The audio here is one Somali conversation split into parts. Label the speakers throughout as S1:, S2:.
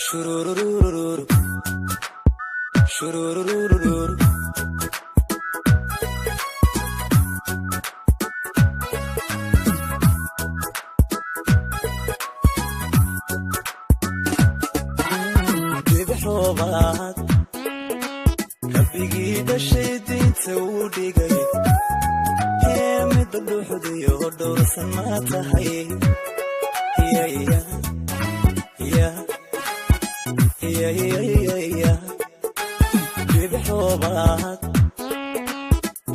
S1: Shurururururu, shurururururu. Robaad rabbigii dhashay diinta uu dhigay midda dhuuxdiyo dhowrsan ma tahay robaad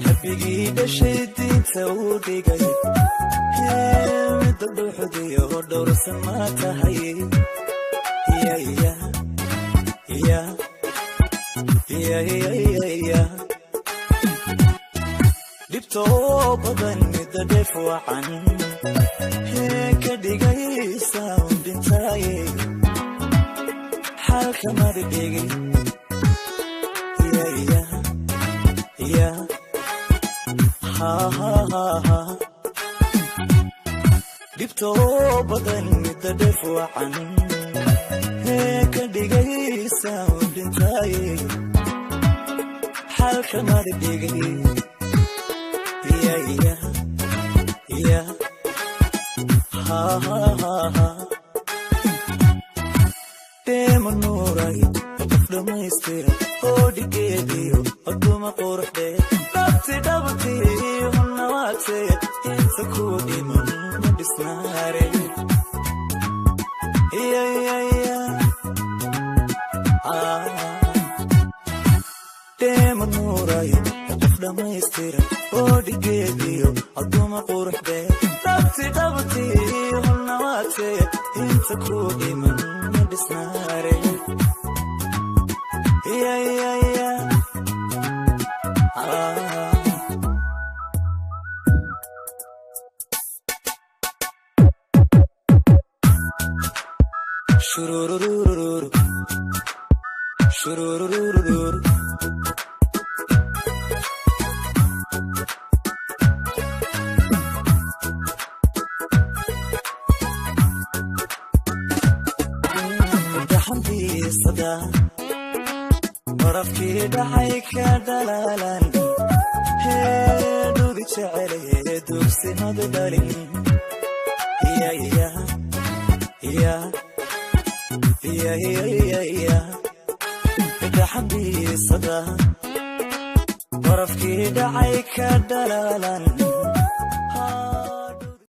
S1: rabbigii dhashay diinta uu dhigay midda dhuuxdiyo dhowrsan ma tahay dhibtoo badan midda dheef wacan ka dhigaysa dhintaaye xalka madhigay dhibtoo badan midda dheef wacan ka dhigaysa dhintaaye xalka madhigay deemanuuray qof dhammaystira oo dhigeediyo aduma quruxdee dhabti hunna waagseed inta kuu dhiman ma dhisnaare deemanuuray qof dhammaystira oo dhigeediyo aduma quruxdee dhabti hunna waagseed inta kuu dhiman ma dhisnaare shurururururu shurururururu daxantiisada barafkii dhacay ka dhalaalan heedhudi jecele dursimadu dhalin daxantiisada barafkii dhacay ka dhalaalan